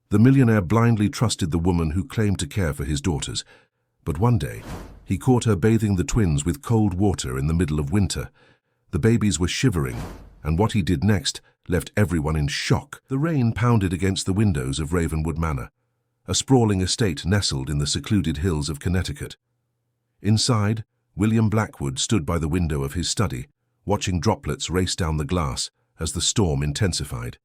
The millionaire blindly trusted the woman who claimed to care for his daughters, but one day he caught her bathing the twins with cold water in the middle of winter. The babies were shivering, and what he did next left everyone in shock. The rain pounded against the windows of Ravenwood Manor, a sprawling estate nestled in the secluded hills of Connecticut. Inside, William Blackwood stood by the window of his study, watching droplets race down the glass as the storm intensified.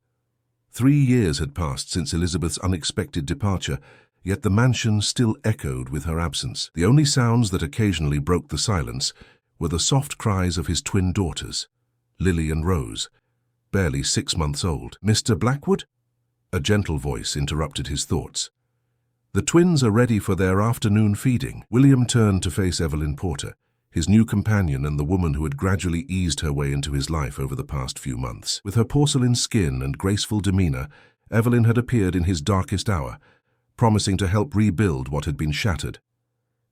3 years had passed since Elizabeth's unexpected departure, yet the mansion still echoed with her absence. The only sounds that occasionally broke the silence were the soft cries of his twin daughters, Lily and Rose, barely 6 months old. "Mr. Blackwood?" A gentle voice interrupted his thoughts. "The twins are ready for their afternoon feeding." William turned to face Evelyn Porter, his new companion and the woman who had gradually eased her way into his life over the past few months. With her porcelain skin and graceful demeanor, Evelyn had appeared in his darkest hour, promising to help rebuild what had been shattered.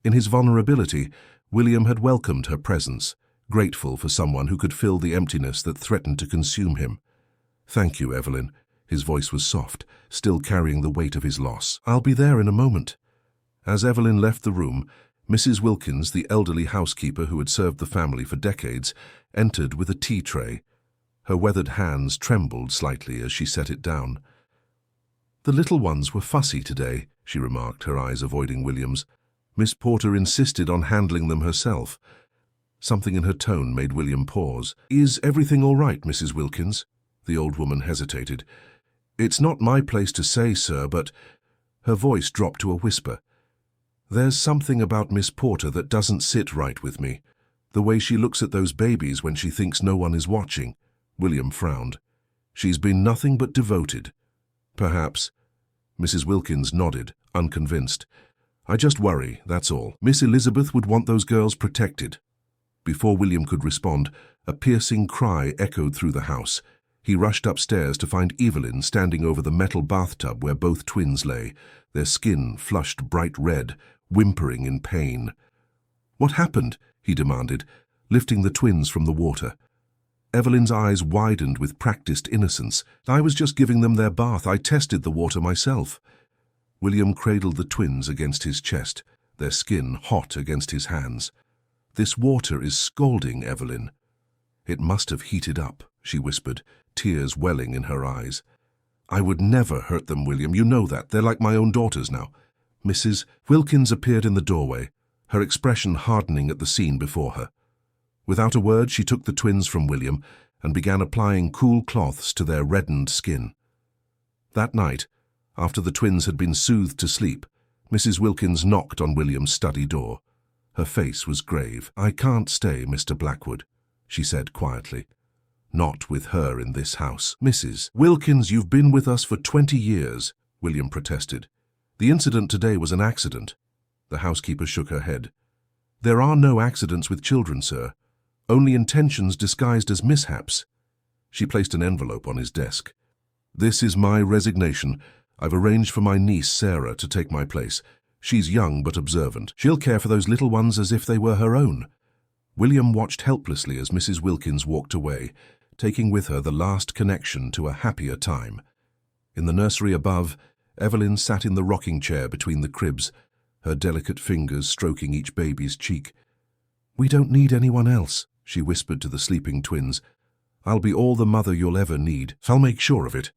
In his vulnerability, William had welcomed her presence, grateful for someone who could fill the emptiness that threatened to consume him. "Thank you, Evelyn." His voice was soft, still carrying the weight of his loss. "I'll be there in a moment." As Evelyn left the room, Mrs. Wilkins, the elderly housekeeper who had served the family for decades, entered with a tea tray. Her weathered hands trembled slightly as she set it down. "The little ones were fussy today," she remarked, her eyes avoiding William's. Miss Porter insisted on handling them herself. Something in her tone made William pause. "Is everything all right, Mrs. Wilkins?" The old woman hesitated. "It's not my place to say, sir, but—" Her voice dropped to a whisper. "There's something about Miss Porter that doesn't sit right with me. The way she looks at those babies when she thinks no one is watching." William frowned. "She's been nothing but devoted." "Perhaps." Mrs. Wilkins nodded, unconvinced. "I just worry, that's all. Miss Elizabeth would want those girls protected." Before William could respond, a piercing cry echoed through the house. He rushed upstairs to find Evelyn standing over the metal bathtub where both twins lay, their skin flushed bright red, whimpering in pain. "What happened?" he demanded, lifting the twins from the water. Evelyn's eyes widened with practiced innocence. "I was just giving them their bath. I tested the water myself." William cradled the twins against his chest, their skin hot against his hands. "This water is scalding, Evelyn." "It must have heated up," she whispered, tears welling in her eyes. "I would never hurt them, William. You know that. They're like my own daughters now." Mrs. Wilkins appeared in the doorway, her expression hardening at the scene before her. Without a word, she took the twins from William and began applying cool cloths to their reddened skin. That night, after the twins had been soothed to sleep, Mrs. Wilkins knocked on William's study door. Her face was grave. "I can't stay, Mr. Blackwood," she said quietly. "Not with her in this house." "Mrs. Wilkins, you've been with us for 20 years, William protested. "The incident today was an accident." The housekeeper shook her head. "There are no accidents with children, sir. Only intentions disguised as mishaps." She placed an envelope on his desk. "This is my resignation. I've arranged for my niece, Sarah, to take my place. She's young but observant. She'll care for those little ones as if they were her own." William watched helplessly as Mrs. Wilkins walked away, taking with her the last connection to a happier time. In the nursery above, Evelyn sat in the rocking chair between the cribs, her delicate fingers stroking each baby's cheek. "We don't need anyone else," she whispered to the sleeping twins. "I'll be all the mother you'll ever need. I'll make sure of it."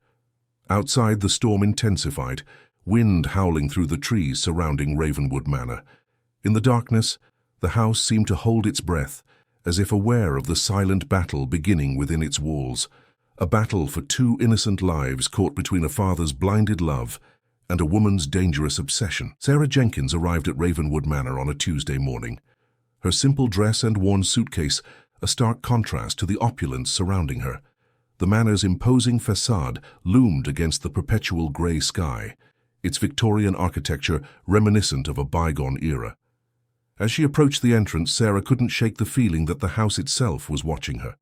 Outside, the storm intensified, wind howling through the trees surrounding Ravenwood Manor. In the darkness, the house seemed to hold its breath, as if aware of the silent battle beginning within its walls. A battle for 2 innocent lives caught between a father's blinded love and a woman's dangerous obsession. Sarah Jenkins arrived at Ravenwood Manor on a Tuesday morning. Her simple dress and worn suitcase, a stark contrast to the opulence surrounding her. The manor's imposing facade loomed against the perpetual grey sky, its Victorian architecture reminiscent of a bygone era. As she approached the entrance, Sarah couldn't shake the feeling that the house itself was watching her.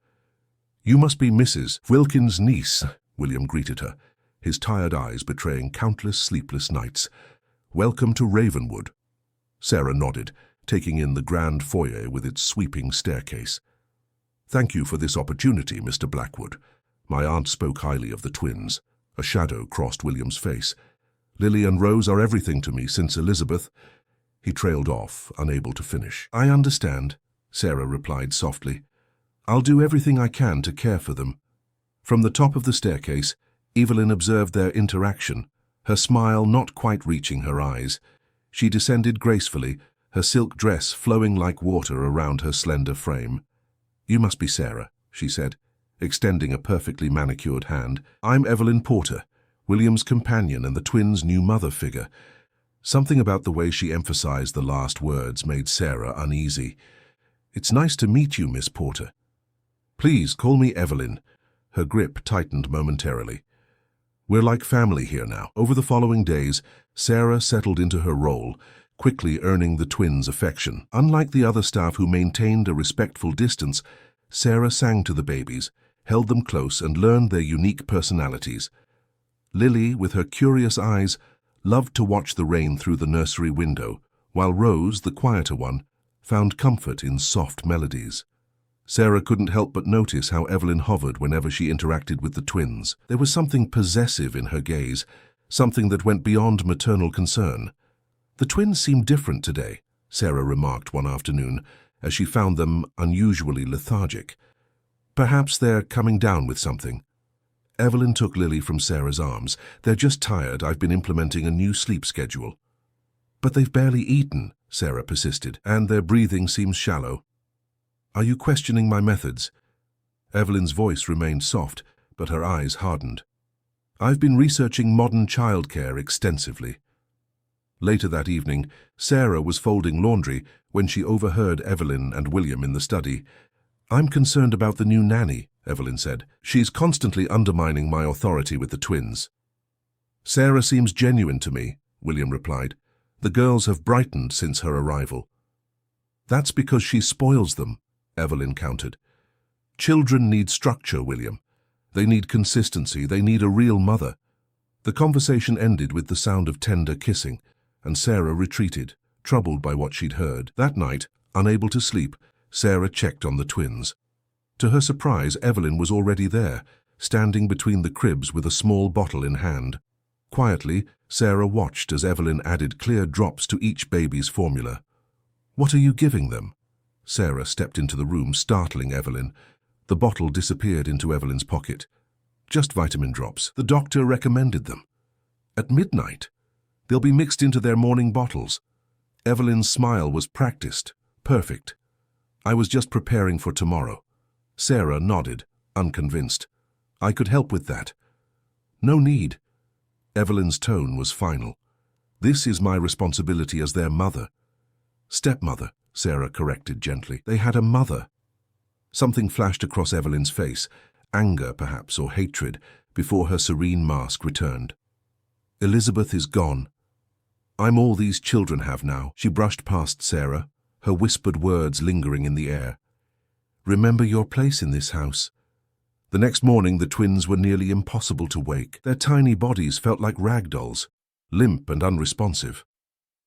"You must be Mrs. Wilkins' niece," William greeted her, his tired eyes betraying countless sleepless nights. "Welcome to Ravenwood." Sarah nodded, taking in the grand foyer with its sweeping staircase. "Thank you for this opportunity, Mr. Blackwood." My aunt spoke highly of the twins. A shadow crossed William's face. Lily and Rose are everything to me since Elizabeth. He trailed off, unable to finish. I understand, Sarah replied softly. I'll do everything I can to care for them. From the top of the staircase, Evelyn observed their interaction, her smile not quite reaching her eyes. She descended gracefully, her silk dress flowing like water around her slender frame. You must be Sarah, she said, extending a perfectly manicured hand. I'm Evelyn Porter, William's companion and the twins' new mother figure. Something about the way she emphasized the last words made Sarah uneasy. It's nice to meet you, Miss Porter. Please call me Evelyn. Her grip tightened momentarily. We're like family here now. Over the following days, Sarah settled into her role, quickly earning the twins' affection. Unlike the other staff who maintained a respectful distance, Sarah sang to the babies, held them close and learned their unique personalities. Lily, with her curious eyes, loved to watch the rain through the nursery window, while Rose, the quieter one, found comfort in soft melodies. Sarah couldn't help but notice how Evelyn hovered whenever she interacted with the twins. There was something possessive in her gaze, something that went beyond maternal concern. The twins seemed different today, Sarah remarked one afternoon, as she found them unusually lethargic. Perhaps they're coming down with something. Evelyn took Lily from Sarah's arms. They're just tired. I've been implementing a new sleep schedule. But they've barely eaten, Sarah persisted, and their breathing seems shallow. Are you questioning my methods? Evelyn's voice remained soft, but her eyes hardened. I've been researching modern childcare extensively. Later that evening, Sarah was folding laundry when she overheard Evelyn and William in the study. I'm concerned about the new nanny, Evelyn said. She's constantly undermining my authority with the twins. Sarah seems genuine to me, William replied. The girls have brightened since her arrival. That's because she spoils them, Evelyn countered. Children need structure, William. They need consistency. They need a real mother. The conversation ended with the sound of tender kissing, and Sarah retreated, troubled by what she'd heard. That night, unable to sleep, Sarah checked on the twins. To her surprise, Evelyn was already there, standing between the cribs with a small bottle in hand. Quietly, Sarah watched as Evelyn added clear drops to each baby's formula. What are you giving them? Sarah stepped into the room, startling Evelyn. The bottle disappeared into Evelyn's pocket. Just vitamin drops. The doctor recommended them. At midnight. They'll be mixed into their morning bottles. Evelyn's smile was practiced, perfect. I was just preparing for tomorrow. Sarah nodded, unconvinced. I could help with that. No need. Evelyn's tone was final. This is my responsibility as their mother. Stepmother, Sarah corrected gently. They had a mother. Something flashed across Evelyn's face, anger perhaps or hatred, before her serene mask returned. Elizabeth is gone. I'm all these children have now. She brushed past Sarah, her whispered words lingering in the air. Remember your place in this house. The next morning the twins were nearly impossible to wake. Their tiny bodies felt like rag dolls, limp and unresponsive.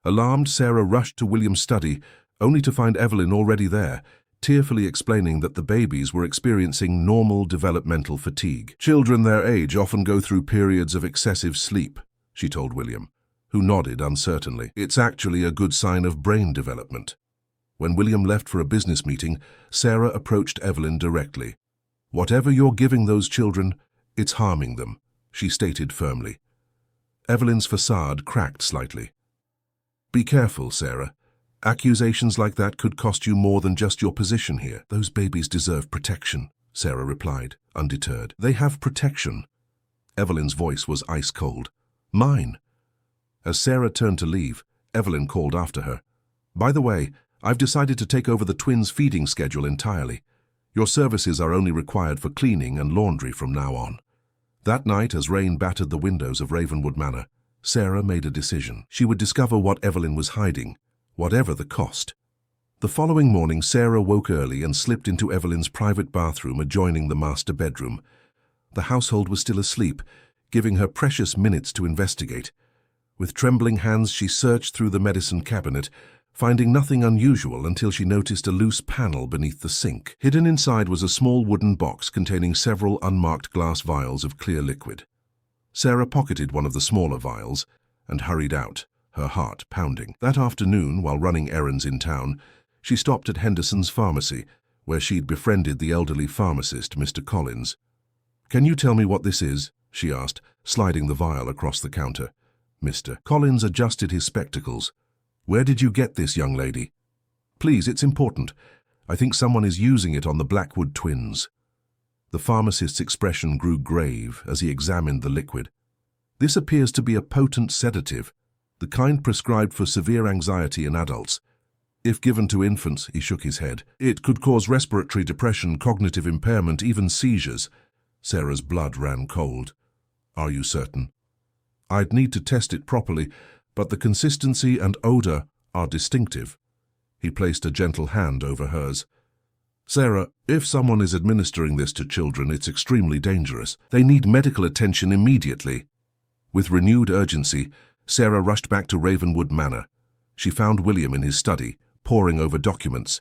Alarmed, Sarah rushed to William's study, only to find Evelyn already there, tearfully explaining that the babies were experiencing normal developmental fatigue. Children their age often go through periods of excessive sleep, she told William, who nodded uncertainly. It's actually a good sign of brain development. When William left for a business meeting, Sarah approached Evelyn directly. Whatever you're giving those children, it's harming them, she stated firmly. Evelyn's facade cracked slightly. Be careful, Sarah. Accusations like that could cost you more than just your position here. Those babies deserve protection, Sarah replied, undeterred. They have protection. Evelyn's voice was ice cold. Mine. As Sarah turned to leave, Evelyn called after her. By the way, I've decided to take over the twins' feeding schedule entirely. Your services are only required for cleaning and laundry from now on. That night, as rain battered the windows of Ravenwood Manor, Sarah made a decision. She would discover what Evelyn was hiding, whatever the cost. The following morning, Sarah woke early and slipped into Evelyn's private bathroom adjoining the master bedroom. The household was still asleep, giving her precious minutes to investigate. With trembling hands, she searched through the medicine cabinet, finding nothing unusual until she noticed a loose panel beneath the sink. Hidden inside was a small wooden box containing several unmarked glass vials of clear liquid. Sarah pocketed one of the smaller vials, and hurried out, her heart pounding. That afternoon, while running errands in town, she stopped at Henderson's pharmacy, where she'd befriended the elderly pharmacist, Mr. Collins. "Can you tell me what this is?" she asked, sliding the vial across the counter. Mr. Collins adjusted his spectacles. "Where did you get this, young lady?" "Please, it's important. I think someone is using it on the Blackwood twins." The pharmacist's expression grew grave as he examined the liquid. "This appears to be a potent sedative, the kind prescribed for severe anxiety in adults. If given to infants," he shook his head, "it could cause respiratory depression, cognitive impairment, even seizures." Sarah's blood ran cold. "Are you certain?" "I'd need to test it properly, but the consistency and odor are distinctive." He placed a gentle hand over hers. "Sarah, if someone is administering this to children, it's extremely dangerous. They need medical attention immediately." With renewed urgency, Sarah rushed back to Ravenwood Manor. She found William in his study, poring over documents.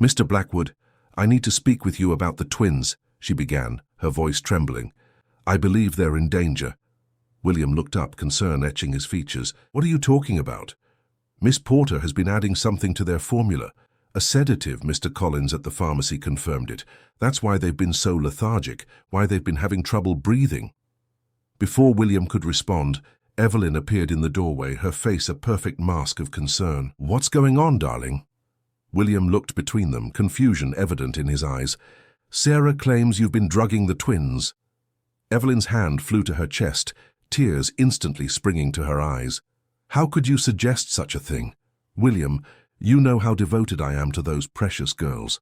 "Mr. Blackwood, I need to speak with you about the twins," she began, her voice trembling. "I believe they're in danger." William looked up, concern etching his features. "What are you talking about?" "Miss Porter has been adding something to their formula. A sedative," Mr. Collins at the pharmacy confirmed it. "That's why they've been so lethargic, why they've been having trouble breathing." Before William could respond, Evelyn appeared in the doorway, her face a perfect mask of concern. "What's going on, darling?" William looked between them, confusion evident in his eyes. "Sarah claims you've been drugging the twins." Evelyn's hand flew to her chest, tears instantly springing to her eyes. "How could you suggest such a thing? William, you know how devoted I am to those precious girls."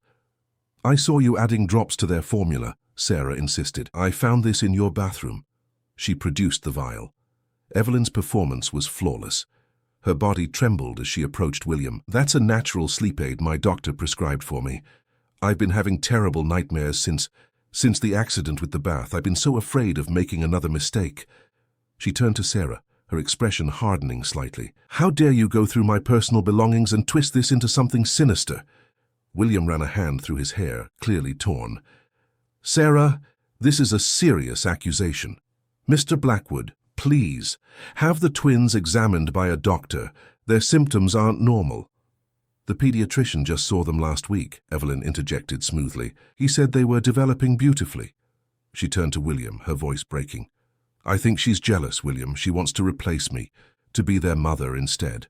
"I saw you adding drops to their formula," Sarah insisted. "I found this in your bathroom." She produced the vial. Evelyn's performance was flawless. Her body trembled as she approached William. "That's a natural sleep aid my doctor prescribed for me. I've been having terrible nightmares since the accident with the bath. I've been so afraid of making another mistake." She turned to Sarah, her expression hardening slightly. "How dare you go through my personal belongings and twist this into something sinister?" William ran a hand through his hair, clearly torn. "Sarah, this is a serious accusation. Mr. Blackwood, please, have the twins examined by a doctor. Their symptoms aren't normal." "The pediatrician just saw them last week," Evelyn interjected smoothly. "He said they were developing beautifully." She turned to William, her voice breaking. "I think she's jealous, William. She wants to replace me, to be their mother instead."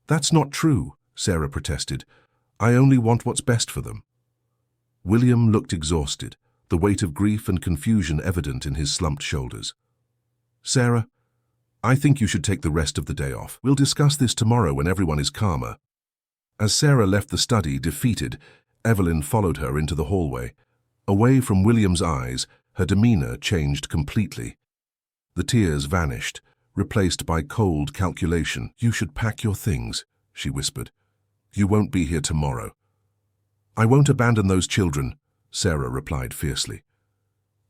"That's not true," Sarah protested. "I only want what's best for them." William looked exhausted, the weight of grief and confusion evident in his slumped shoulders. "Sarah, I think you should take the rest of the day off. We'll discuss this tomorrow when everyone is calmer." As Sarah left the study, defeated, Evelyn followed her into the hallway. Away from William's eyes, her demeanor changed completely. The tears vanished, replaced by cold calculation. "You should pack your things," she whispered. "You won't be here tomorrow." "I won't abandon those children," Sarah replied fiercely.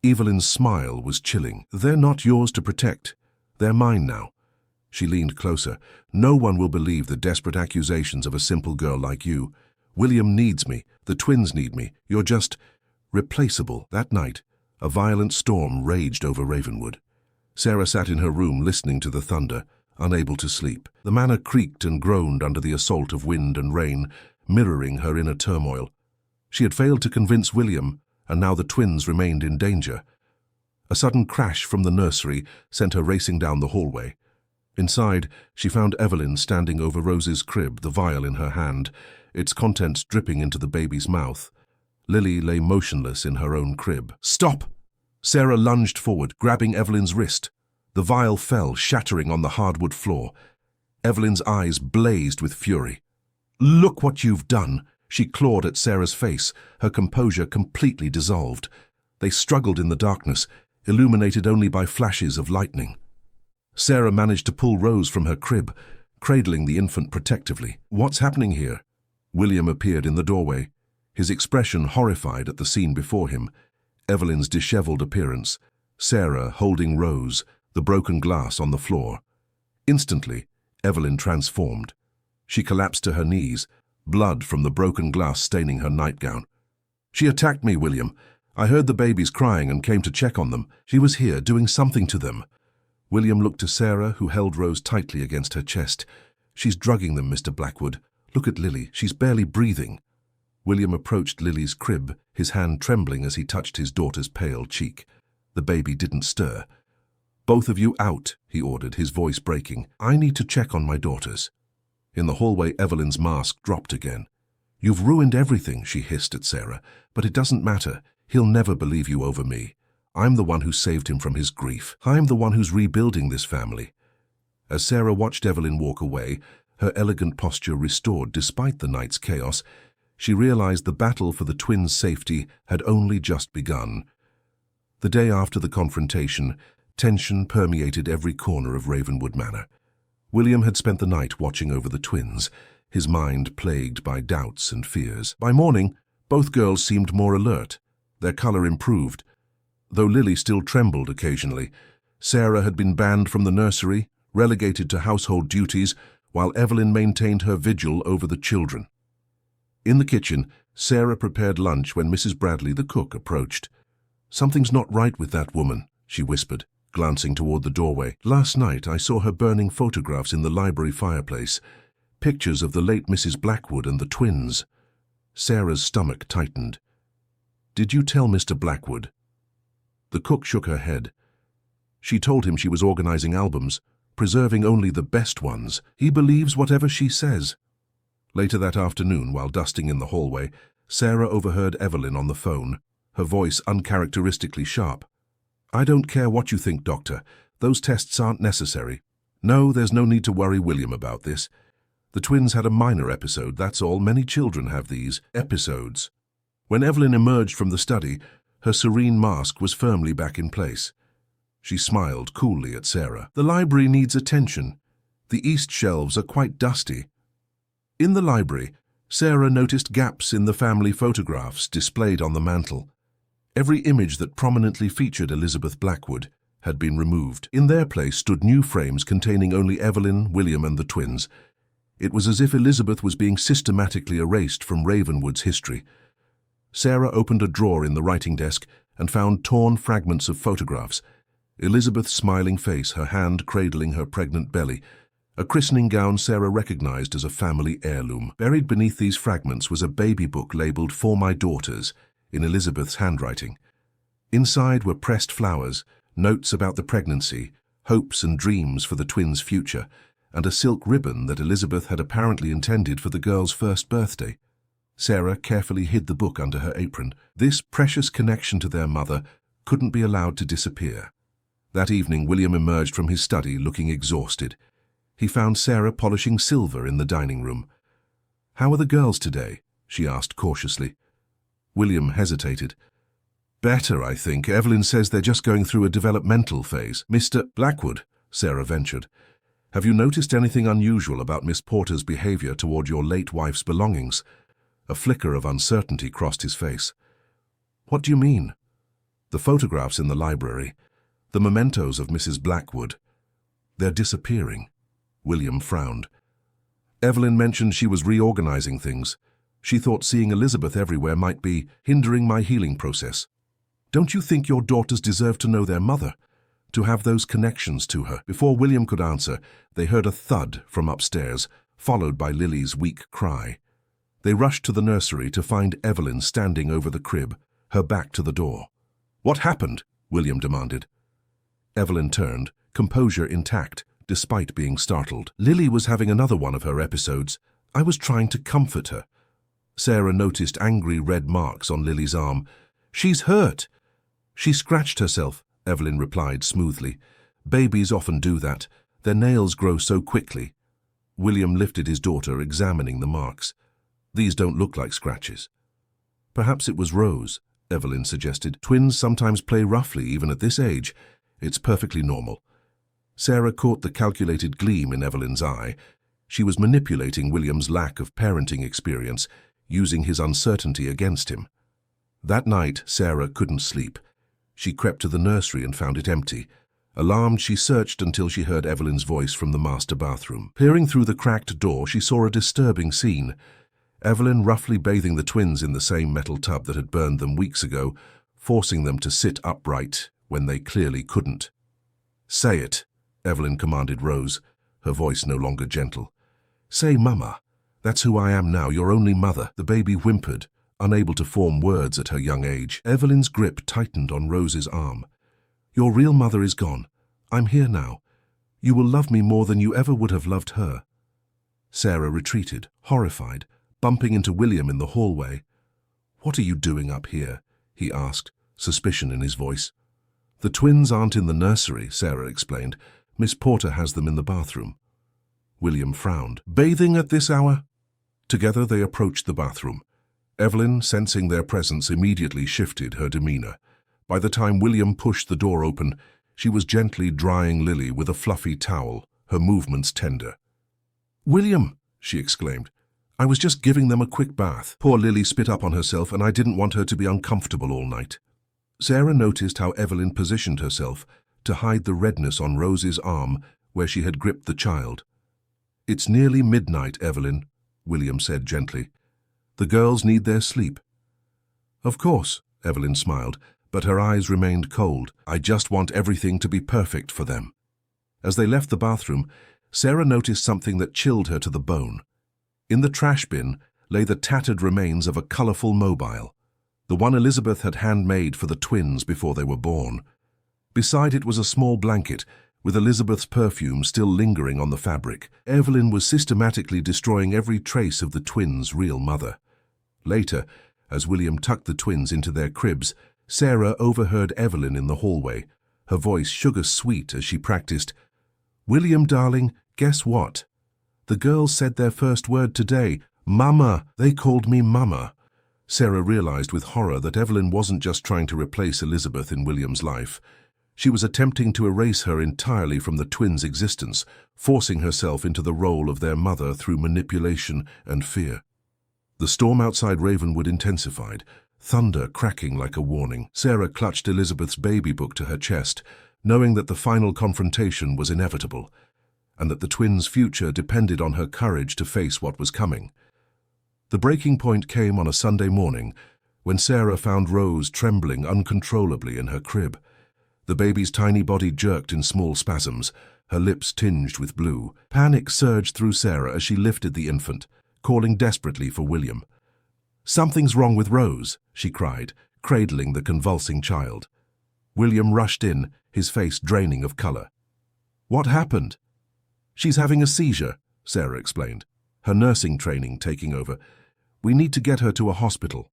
Evelyn's smile was chilling. "They're not yours to protect. They're mine now." She leaned closer. "No one will believe the desperate accusations of a simple girl like you. William needs me. The twins need me. You're just replaceable." That night, a violent storm raged over Ravenwood. Sarah sat in her room listening to the thunder, unable to sleep. The manor creaked and groaned under the assault of wind and rain, mirroring her inner turmoil. She had failed to convince William, and now the twins remained in danger. A sudden crash from the nursery sent her racing down the hallway. Inside, she found Evelyn standing over Rose's crib, the vial in her hand, its contents dripping into the baby's mouth. Lily lay motionless in her own crib. "Stop!" Sarah lunged forward, grabbing Evelyn's wrist. The vial fell, shattering on the hardwood floor. Evelyn's eyes blazed with fury. "Look what you've done!" She clawed at Sarah's face, her composure completely dissolved. They struggled in the darkness, illuminated only by flashes of lightning. Sarah managed to pull Rose from her crib, cradling the infant protectively. "What's happening here?" William appeared in the doorway, his expression horrified at the scene before him. Evelyn's disheveled appearance, Sarah holding Rose, the broken glass on the floor. Instantly, Evelyn transformed. She collapsed to her knees, blood from the broken glass staining her nightgown. "She attacked me, William. I heard the babies crying and came to check on them. She was here doing something to them." William looked to Sarah, who held Rose tightly against her chest. "She's drugging them, Mr. Blackwood. Look at Lily. She's barely breathing." William approached Lily's crib, his hand trembling as he touched his daughter's pale cheek. The baby didn't stir. "Both of you out," he ordered, his voice breaking. "I need to check on my daughters." In the hallway, Evelyn's mask dropped again. "You've ruined everything," she hissed at Sarah. "But it doesn't matter. He'll never believe you over me. I'm the one who saved him from his grief. I'm the one who's rebuilding this family." As Sarah watched Evelyn walk away, her elegant posture restored despite the night's chaos, she realized the battle for the twins' safety had only just begun. The day after the confrontation, tension permeated every corner of Ravenwood Manor. William had spent the night watching over the twins, his mind plagued by doubts and fears. By morning, both girls seemed more alert. Their color improved. Though Lily still trembled occasionally, Sarah had been banned from the nursery, relegated to household duties, while Evelyn maintained her vigil over the children. In the kitchen, Sarah prepared lunch when Mrs. Bradley, the cook, approached. "Something's not right with that woman," she whispered, glancing toward the doorway. "Last night I saw her burning photographs in the library fireplace, pictures of the late Mrs. Blackwood and the twins." Sarah's stomach tightened. "Did you tell Mr. Blackwood?" The cook shook her head. "She told him she was organizing albums, preserving only the best ones. He believes whatever she says." Later that afternoon, while dusting in the hallway, Sarah overheard Evelyn on the phone, her voice uncharacteristically sharp. "I don't care what you think, Doctor. Those tests aren't necessary. No, there's no need to worry William about this. The twins had a minor episode, that's all. Many children have these episodes." When Evelyn emerged from the study, her serene mask was firmly back in place. She smiled coolly at Sarah. "The library needs attention. The east shelves are quite dusty." In the library, Sarah noticed gaps in the family photographs displayed on the mantel. Every image that prominently featured Elizabeth Blackwood had been removed. In their place stood new frames containing only Evelyn, William, and the twins. It was as if Elizabeth was being systematically erased from Ravenwood's history. Sarah opened a drawer in the writing desk and found torn fragments of photographs. Elizabeth's smiling face, her hand cradling her pregnant belly, a christening gown Sarah recognized as a family heirloom. Buried beneath these fragments was a baby book labeled "For My Daughters" in Elizabeth's handwriting. Inside were pressed flowers, notes about the pregnancy, hopes and dreams for the twins' future, and a silk ribbon that Elizabeth had apparently intended for the girls' first birthday. Sarah carefully hid the book under her apron. This precious connection to their mother couldn't be allowed to disappear. That evening, William emerged from his study looking exhausted. He found Sarah polishing silver in the dining room. "How are the girls today?" she asked cautiously. William hesitated. "Better, I think. Evelyn says they're just going through a developmental phase." "Mr. Blackwood," Sarah ventured, "have you noticed anything unusual about Miss Porter's behavior toward your late wife's belongings?" A flicker of uncertainty crossed his face. "What do you mean?" "The photographs in the library, the mementos of Mrs. Blackwood. They're disappearing." William frowned. "Evelyn mentioned she was reorganizing things. She thought seeing Elizabeth everywhere might be hindering my healing process." "Don't you think your daughters deserve to know their mother, to have those connections to her?" Before William could answer, they heard a thud from upstairs, followed by Lily's weak cry. They rushed to the nursery to find Evelyn standing over the crib, her back to the door. "What happened?" William demanded. Evelyn turned, composure intact, despite being startled. "Lily was having another one of her episodes. I was trying to comfort her." Sarah noticed angry red marks on Lily's arm. "She's hurt." "She scratched herself," Evelyn replied smoothly. "Babies often do that. Their nails grow so quickly." William lifted his daughter, examining the marks. "These don't look like scratches." "Perhaps it was Rose," Evelyn suggested. "Twins sometimes play roughly, even at this age. It's perfectly normal." Sarah caught the calculated gleam in Evelyn's eye. She was manipulating William's lack of parenting experience, using his uncertainty against him. That night, Sarah couldn't sleep. She crept to the nursery and found it empty. Alarmed, she searched until she heard Evelyn's voice from the master bathroom. Peering through the cracked door, she saw a disturbing scene. Evelyn roughly bathing the twins in the same metal tub that had burned them weeks ago, forcing them to sit upright when they clearly couldn't. "Say it," Evelyn commanded Rose, her voice no longer gentle. "Say, Mama. That's who I am now, your only mother." The baby whimpered, unable to form words at her young age. Evelyn's grip tightened on Rose's arm. "Your real mother is gone. I'm here now. You will love me more than you ever would have loved her." Sarah retreated, horrified, bumping into William in the hallway. "What are you doing up here?" he asked, suspicion in his voice. "The twins aren't in the nursery," Sarah explained. "Miss Porter has them in the bathroom." William frowned. "Bathing at this hour?" Together they approached the bathroom. Evelyn, sensing their presence, immediately shifted her demeanor. By the time William pushed the door open, she was gently drying Lily with a fluffy towel, her movements tender. "William!" she exclaimed. "I was just giving them a quick bath. Poor Lily spit up on herself and I didn't want her to be uncomfortable all night." Sarah noticed how Evelyn positioned herself to hide the redness on Rose's arm where she had gripped the child. "It's nearly midnight, Evelyn," William said gently. "The girls need their sleep." "Of course," Evelyn smiled, but her eyes remained cold. "I just want everything to be perfect for them." As they left the bathroom, Sarah noticed something that chilled her to the bone. In the trash bin lay the tattered remains of a colorful mobile, the one Elizabeth had handmade for the twins before they were born. Beside it was a small blanket, with Elizabeth's perfume still lingering on the fabric. Evelyn was systematically destroying every trace of the twins' real mother. Later, as William tucked the twins into their cribs, Sarah overheard Evelyn in the hallway, her voice sugar-sweet as she practiced, "William, darling, guess what? The girls said their first word today. Mama! They called me Mama." Sarah realized with horror that Evelyn wasn't just trying to replace Elizabeth in William's life. She was attempting to erase her entirely from the twins' existence, forcing herself into the role of their mother through manipulation and fear. The storm outside Ravenwood intensified, thunder cracking like a warning. Sarah clutched Elizabeth's baby book to her chest, knowing that the final confrontation was inevitable, and that the twins' future depended on her courage to face what was coming. The breaking point came on a Sunday morning, when Sarah found Rose trembling uncontrollably in her crib. The baby's tiny body jerked in small spasms, her lips tinged with blue. Panic surged through Sarah as she lifted the infant, calling desperately for William. "Something's wrong with Rose," she cried, cradling the convulsing child. William rushed in, his face draining of color. "What happened?" "She's having a seizure," Sarah explained, her nursing training taking over. "We need to get her to a hospital."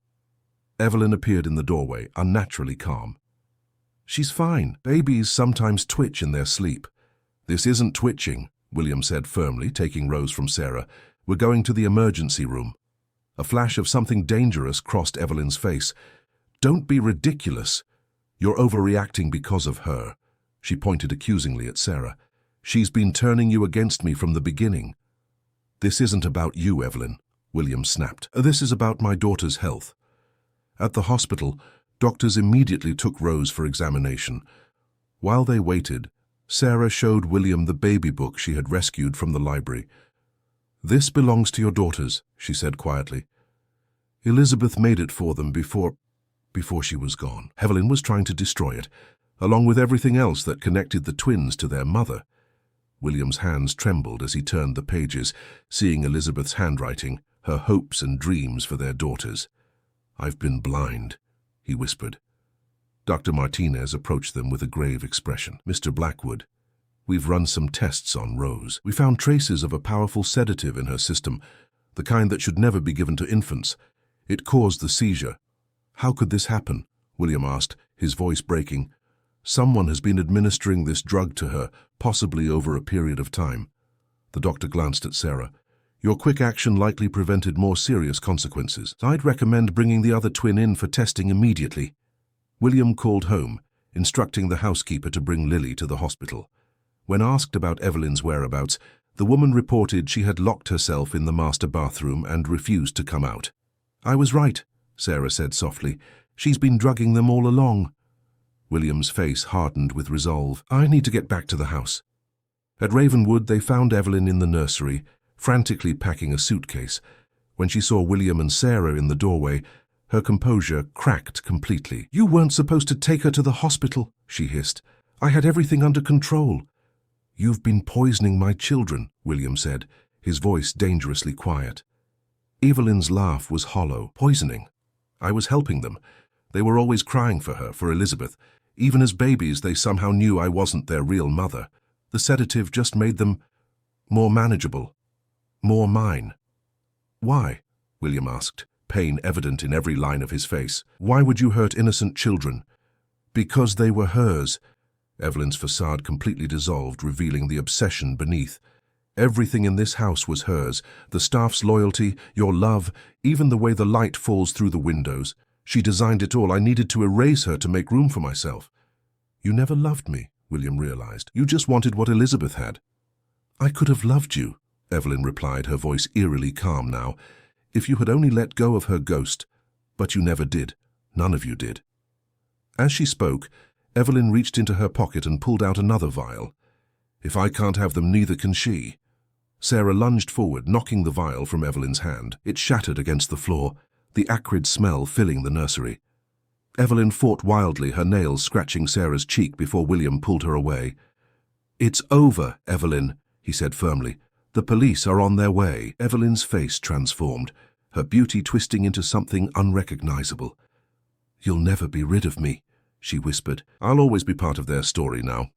Evelyn appeared in the doorway, unnaturally calm. "She's fine. Babies sometimes twitch in their sleep." "This isn't twitching," William said firmly, taking Rose from Sarah. "We're going to the emergency room." A flash of something dangerous crossed Evelyn's face. "Don't be ridiculous. You're overreacting because of her." She pointed accusingly at Sarah. "She's been turning you against me from the beginning." "This isn't about you, Evelyn," William snapped. "This is about my daughter's health." At the hospital, doctors immediately took Rose for examination. While they waited, Sarah showed William the baby book she had rescued from the library. "This belongs to your daughters," she said quietly. "Elizabeth made it for them before she was gone. Evelyn was trying to destroy it, along with everything else that connected the twins to their mother." William's hands trembled as he turned the pages, seeing Elizabeth's handwriting, her hopes and dreams for their daughters. "I've been blind," he whispered. Dr. Martinez approached them with a grave expression. "Mr. Blackwood, we've run some tests on Rose. We found traces of a powerful sedative in her system, the kind that should never be given to infants. It caused the seizure." "How could this happen?" William asked, his voice breaking. "Someone has been administering this drug to her, possibly over a period of time." The doctor glanced at Sarah. "Your quick action likely prevented more serious consequences. I'd recommend bringing the other twin in for testing immediately." William called home, instructing the housekeeper to bring Lily to the hospital. When asked about Evelyn's whereabouts, the woman reported she had locked herself in the master bathroom and refused to come out. "I was right," Sarah said softly. "She's been drugging them all along." William's face hardened with resolve. "I need to get back to the house." At Ravenwood, they found Evelyn in the nursery, frantically packing a suitcase. When she saw William and Sarah in the doorway, her composure cracked completely. "You weren't supposed to take her to the hospital," she hissed. "I had everything under control." "You've been poisoning my children," William said, his voice dangerously quiet. Evelyn's laugh was hollow. "Poisoning? I was helping them. They were always crying for her, for Elizabeth. Even as babies, they somehow knew I wasn't their real mother. The sedative just made them more manageable, more mine." "Why?" William asked, pain evident in every line of his face. "Why would you hurt innocent children?" "Because they were hers." Evelyn's facade completely dissolved, revealing the obsession beneath. "Everything in this house was hers. The staff's loyalty, your love, even the way the light falls through the windows. She designed it all. I needed to erase her to make room for myself." "You never loved me," William realized. "You just wanted what Elizabeth had." "I could have loved you," Evelyn replied, her voice eerily calm now, "if you had only let go of her ghost. But you never did. None of you did." As she spoke, Evelyn reached into her pocket and pulled out another vial. "If I can't have them, neither can she." Sarah lunged forward, knocking the vial from Evelyn's hand. It shattered against the floor, the acrid smell filling the nursery. Evelyn fought wildly, her nails scratching Sarah's cheek before William pulled her away. "It's over, Evelyn," he said firmly. "The police are on their way." Evelyn's face transformed, her beauty twisting into something unrecognizable. "You'll never be rid of me," she whispered. "I'll always be part of their story now."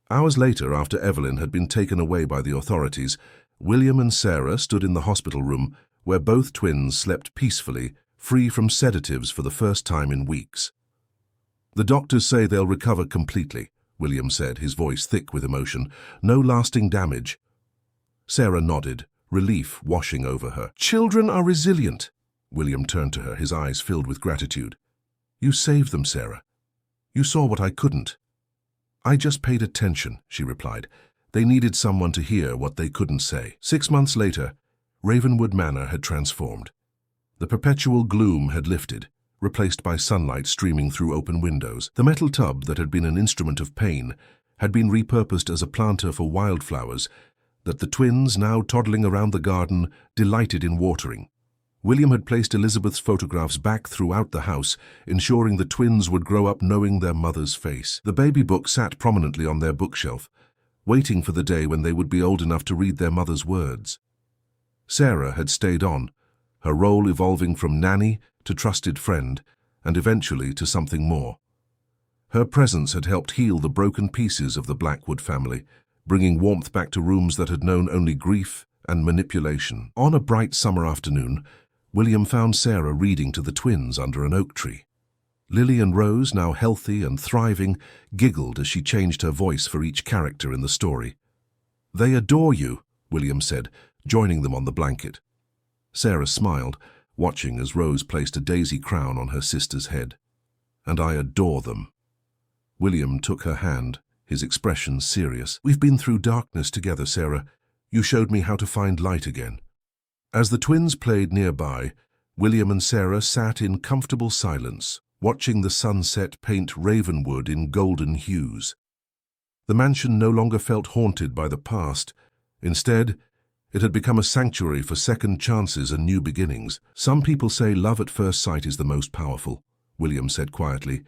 Hours later, after Evelyn had been taken away by the authorities, William and Sarah stood in the hospital room where both twins slept peacefully, free from sedatives for the first time in weeks. "The doctors say they'll recover completely," William said, his voice thick with emotion. "No lasting damage." Sarah nodded, relief washing over her. "Children are resilient." William turned to her, his eyes filled with gratitude. "You saved them, Sarah. You saw what I couldn't." "I just paid attention," she replied. "They needed someone to hear what they couldn't say." 6 months later, Ravenwood Manor had transformed. The perpetual gloom had lifted, replaced by sunlight streaming through open windows. The metal tub that had been an instrument of pain had been repurposed as a planter for wildflowers that the twins, now toddling around the garden, delighted in watering. William had placed Elizabeth's photographs back throughout the house, ensuring the twins would grow up knowing their mother's face. The baby book sat prominently on their bookshelf, waiting for the day when they would be old enough to read their mother's words. Sarah had stayed on, her role evolving from nanny to trusted friend, and eventually to something more. Her presence had helped heal the broken pieces of the Blackwood family, bringing warmth back to rooms that had known only grief and manipulation. On a bright summer afternoon, William found Sarah reading to the twins under an oak tree. Lily and Rose, now healthy and thriving, giggled as she changed her voice for each character in the story. "They adore you," William said, joining them on the blanket. Sarah smiled, watching as Rose placed a daisy crown on her sister's head. "And I adore them." William took her hand, his expression serious. "We've been through darkness together, Sarah. You showed me how to find light again." As the twins played nearby, William and Sarah sat in comfortable silence, watching the sunset paint Ravenwood in golden hues. The mansion no longer felt haunted by the past. Instead, it had become a sanctuary for second chances and new beginnings. "Some people say love at first sight is the most powerful," William said quietly.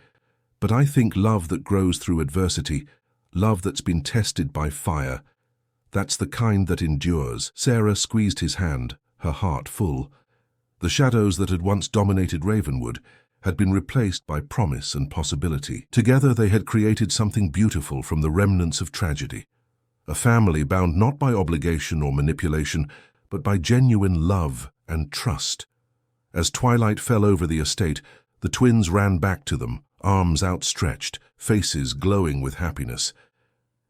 "But I think love that grows through adversity, love that's been tested by fire, that's the kind that endures." Sarah squeezed his hand, her heart full. The shadows that had once dominated Ravenwood had been replaced by promise and possibility. Together they had created something beautiful from the remnants of tragedy. A family bound not by obligation or manipulation, but by genuine love and trust. As twilight fell over the estate, the twins ran back to them, arms outstretched, faces glowing with happiness.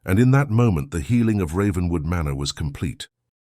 And in that moment the healing of Ravenwood Manor was complete.